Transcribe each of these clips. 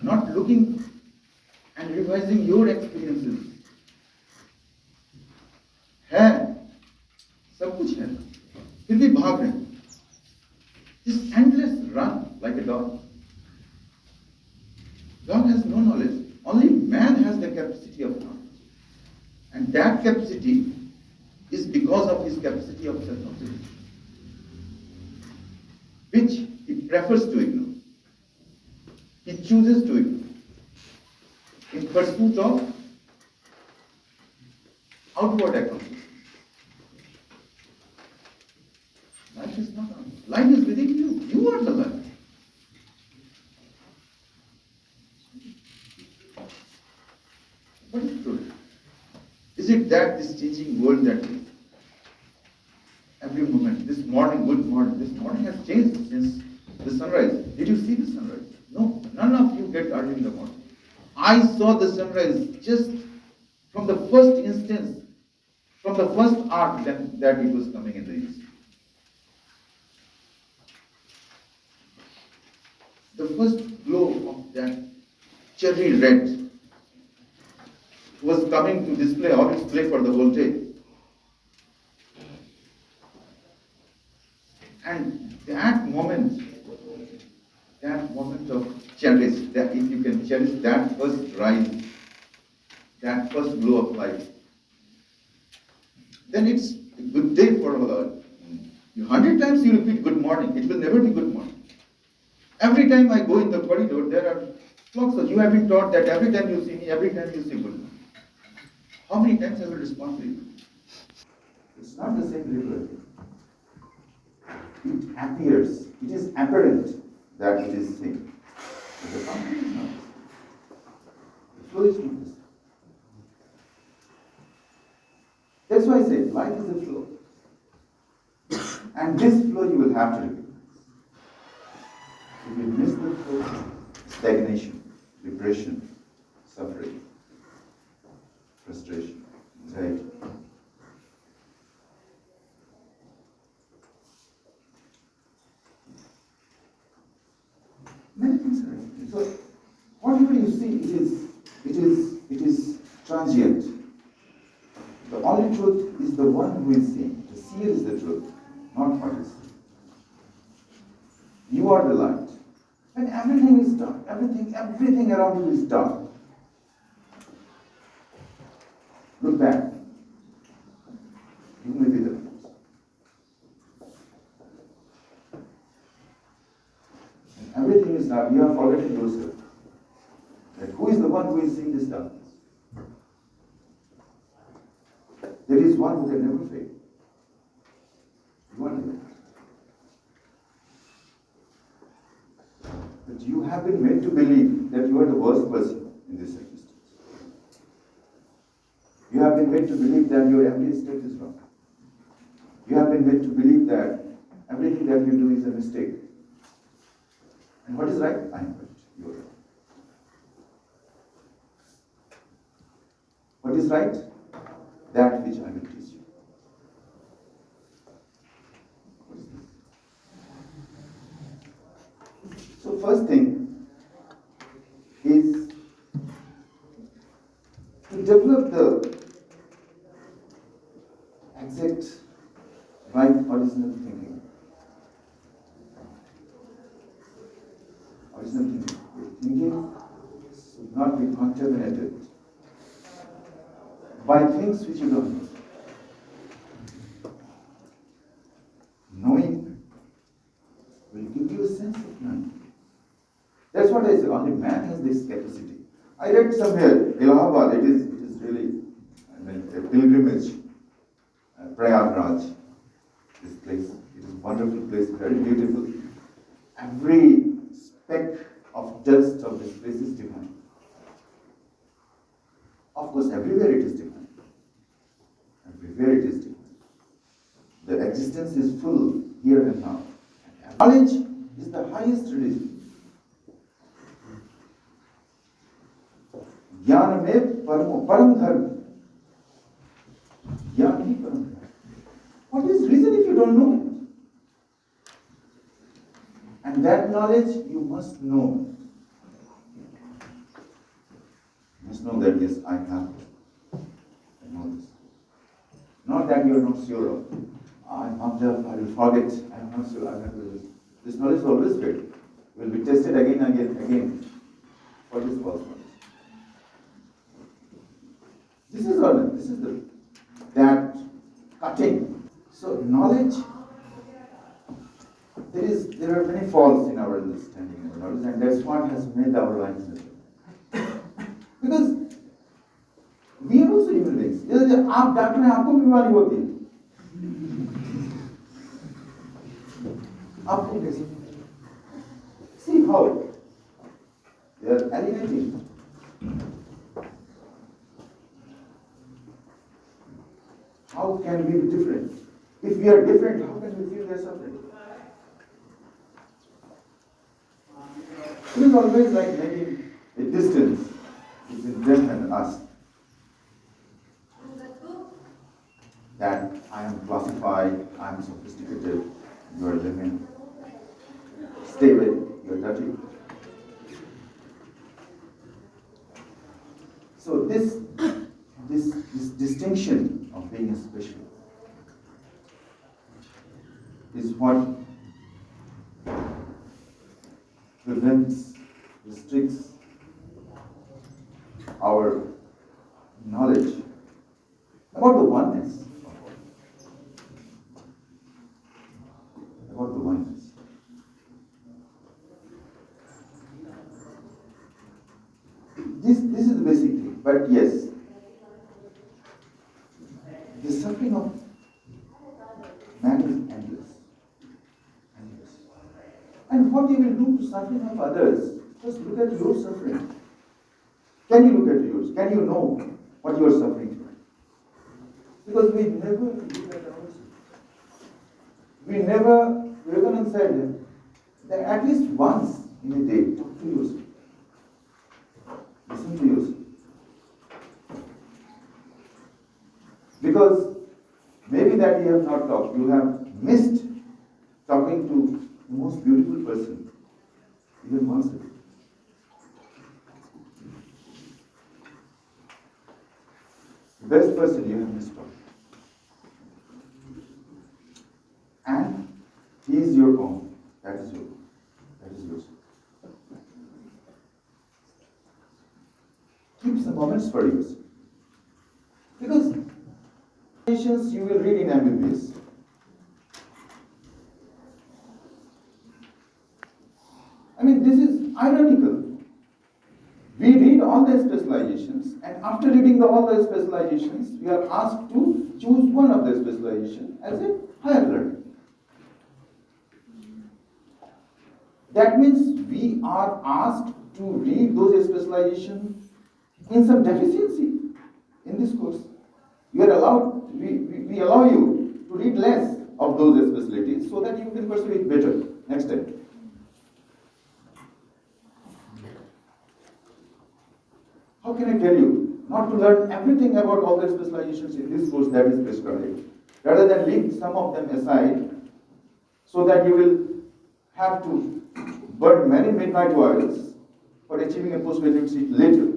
not looking and revising your experiences. है, सब कुछ है, फिर भी भाग रहे हैं. This endless run like a dog. Dog has no knowledge. Only man has the capacity of knowledge. And that capacity is because of his capacity of self-observation, which he prefers to ignore. He chooses to ignore in pursuit of outward accomplishment. Life is not on. Life is within you. You are the life. What is truth? Is it that this changing world that every moment, this morning, good morning, this morning has changed since the sunrise. Did you see the sunrise? No, none of you get early in the morning. I saw the sunrise just from the first instance, from the first arc that it was coming in the east. The first glow of that cherry red was coming to display on display for the whole day. And that moment of cherish, that if you can cherish that first rise, that first glow of light, then it's a good day for all. 100 times you repeat good morning, it will never be good morning. Every time I go in the corridor, there are flocks of you have been taught that every time you see me, every time you say good morning. How many times I will respond to you? It's not the same liberty. It appears, it is apparent that it is same. But the content is not. The flow is not the same. That's why I say life is a flow. And this flow you will have to recognize. If you miss the flow, stagnation, depression, suffering, frustration, anxiety. Many things are happening. So whatever you see, it is transient. The only truth is the one who is seeing. The seer is the truth, not what is seen. You are the light. When everything is dark, everything around you is dark. Look back. You may be the light. And everything is dark. You are forgetting yourself. That who is the one who is seeing this darkness? There is one who can never fail. You are the light. But you have been made to believe that you are the worst person in this existence. You have been made to believe that your every step is wrong. You have been made to believe that everything that you do is a mistake. And what is right? I am right. You are right. What is right? That which I will teach you. What is this? So first thing is to develop the exact right original thinking. Original thinking. Your thinking should not be contaminated by things which you don't know. Knowing will give you a sense of knowing. That's what I say. Only man has this capacity. I read somewhere, Allahabad, it is really, a pilgrimage, Prayagraj, this place. It is a wonderful place, very beautiful. Every speck of dust of this place is divine. Of course, everywhere it is divine. Everywhere it is divine. The existence is full here and now. Knowledge is the highest religion. Jnana mein param dharma. Jnana hi param dharma. What is reason if you don't know it? And that knowledge you must know. Just know that yes, I have this. I know this. Not that you are not sure of. I'm not there, I will forget. I'm not sure, I have to do this. This knowledge is always good. Will be tested again and again. For this false knowledge. This is that cutting. So knowledge, there are many faults in our understanding of knowledge, and that's what has made our lives miserable. Because we are also human beings. आप doctor हैं, आपको बीमारी होती है. आपको कैसे? See how they are alienating. How can we be different? If we are different, how can we feel we are suffering? It is always like making a distance between them and us. That I am classified, I am sophisticated, you are living. Stay away, you are dirty. So this distinction of being a special is what prevents, restricts our knowledge about the oneness. About the oneness. This is the basic thing. But yes, the suffering of man is endless. Endless. And what you will do to suffering of others, just look at your suffering. Can you look at yours? Can you know what you are suffering from? Because we never look at ourselves. We never, Vivekananda said that at least once in a day, talk to yourself. Listen to yourself. Because maybe that you have not talked, you have missed talking to the most beautiful person, even once a day. The best person you have missed talking. And he is your own. That is your own. That is yours. Keep some moments for yourself. Because you will read in MBBS. I mean, this is ironical. We read all the specializations, and after reading all the specializations, we are asked to choose one of the specializations as a higher learning. That means we are asked to read those specializations in some deficiency in this course. We allow you to read less of those specialties so that you can pursue it better next time. How can I tell you not to learn everything about all the specializations in this course that is prescribed, rather than leave some of them aside so that you will have to burn many midnight oils for achieving a postgraduate seat later.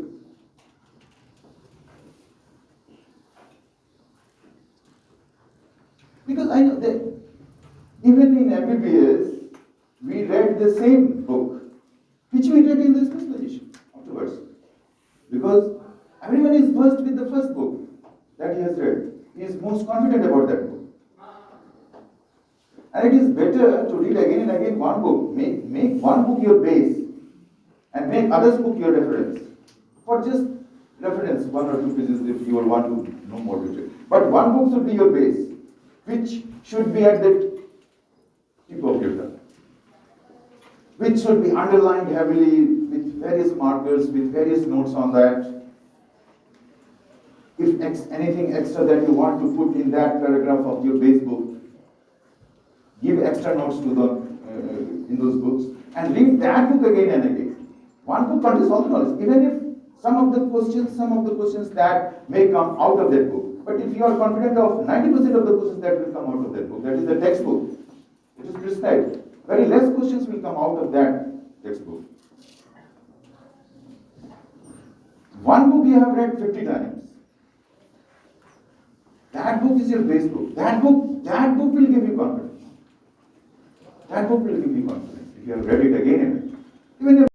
Because I know that even in MBBS, we read the same book, which we read in the specialization afterwards. Because everyone is versed with the first book that he has read. He is most confident about that book. And it is better to read again and again one book. Make one book your base and make others book your reference. For just reference, 1 or 2 pages if you want to know more detail. But one book should be your base, which should be at the tip of your tongue, which should be underlined heavily with various markers, with various notes on that. If anything extra that you want to put in that paragraph of your base book, give extra notes to them in those books, and read that book again and again. One book contains all the knowledge, even if some of the questions that may come out of that book. But if you are confident of 90% of the questions that will come out of that book, that is the textbook, it is prescribed. Very less questions will come out of that textbook. One book you have read 50 times. That book is your base book. That book will give you confidence. That book will give you confidence if you have read it again and again. Even